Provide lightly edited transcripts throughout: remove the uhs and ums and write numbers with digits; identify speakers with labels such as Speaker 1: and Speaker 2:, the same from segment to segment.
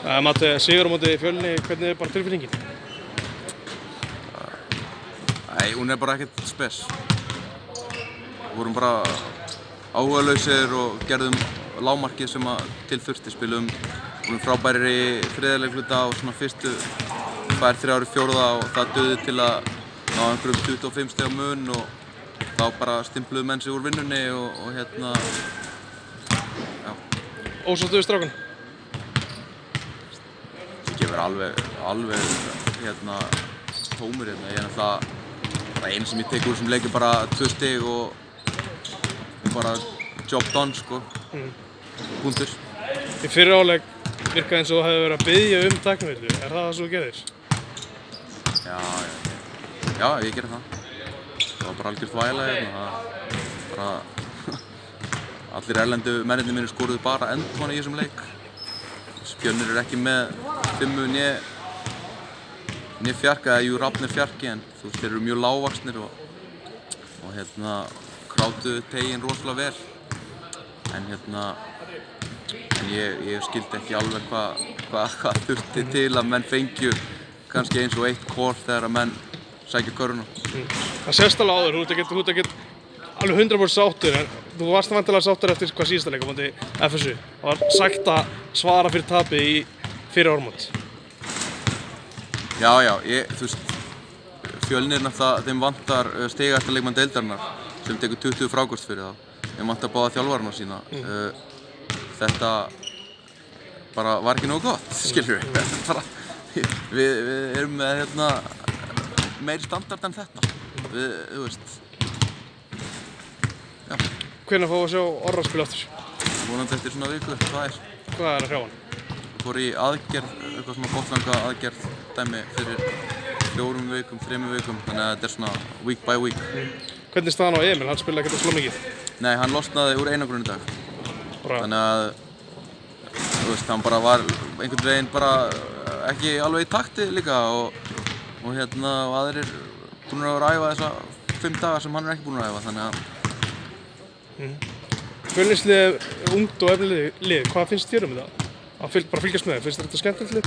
Speaker 1: Matti, sigur á móti Fjölni, hvernig bara tilfinningin?
Speaker 2: Nei, hún bara ekkert spes. Við vorum bara áhugalausir og gerðum lágmarkið sem til þurfti. Spilum frábærir í þriðja leikluta og svona fyrstu 2, 3, 4 og það dugði til að ná einhverjum 25 stiga mun og þá bara stimpluðu menn sig úr vinnunni og já.
Speaker 1: Ósáttu við strákana?
Speaker 2: Ég verið alveg tómur hérna. Ég náttúrulega, það einu sem ég tek úr þessum leik bara 2 stig og bara job done, sko. Punktur.
Speaker 1: Í fyrri hálfleik virkaði eins og þú hefði verið að biðja tæknivillu. Er það svo þú gerðir?
Speaker 2: Já, ég gerði það. Það var bara algjört þvæla hérna. Allir erlendu mennirnir mínir skoruðu bara endmann í þessum leik. Fjölnir ekki með 5 né fjarka, eða jú Rafn fjarki, en þeir eru mjög lágvaxnir og krátuðu teginn rosalega vel. En ég skildi ekki alveg hvað þurfti til að menn fengju kannski eins og 1 kól þegar að menn sækja körfuna.
Speaker 1: Það sést alveg á þér, þú ert ekkert alveg 100% sáttur, en þú varst vantilega sáttur eftir hvað síðasta leik á móti FSU. Það var sagt að svara fyrir tapið í fyrri áramót.
Speaker 2: Já, þú veist, Fjölnir náttúrulega, þeim vantar stigahæsta leikmann deildarinnar sem tekur 20 fráköst fyrir þá. Þeim vantar báða þjálfarana sína. Þetta bara var ekki nógu gott, skilur við. Við erum með meiri standard en þetta. Þú veist. Já.
Speaker 1: Hvenær fáum við að sjá Orra spila aftur?
Speaker 2: Vonandi eftir svona viku, 2.
Speaker 1: Hvað er að hrjá hann?
Speaker 2: Fór í aðgerð, eitthvað svona botnlanga aðgerð dæmi fyrir 4 vikum, 3 vikum, þannig að þetta er svona week by week.
Speaker 1: Hvernig er staðan á Emil? Hann spilaði ekkert svo mikið?
Speaker 2: Nei, hann losnaði úr einangrun í dag. Þannig að, þú veist, hann bara var einhvern veginn bara ekki alveg í takti líka og aðrir búin að vera að æfa þessa 5 daga sem hann er ekki búin að æfa, þannig að
Speaker 1: Fjölnislið er ungt og efnilegt lið, hvað finnst þér um þetta? Að bara fylgjast með þér, finnst þér þetta skemmtilegt lið?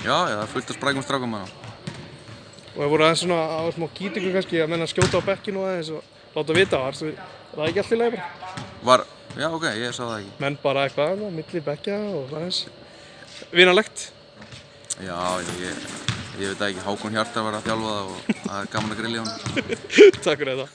Speaker 2: Já, það er fullt af sprækum strákum með hana.
Speaker 1: Og það voru aðeins svona á smá gýtingu kannski að menna skjóta á bekkinu og aðeins og láta vita var það ekki allt í lagi bara?
Speaker 2: Já, ok, ég sá það ekki.
Speaker 1: Menn bara eitthvað milli bekkja og aðeins vinalegt.
Speaker 2: Já, ég veit ekki, Hákon Hjartar var að þjálfa það og það er gaman að grilla í honum.
Speaker 1: Takk fyrir þetta.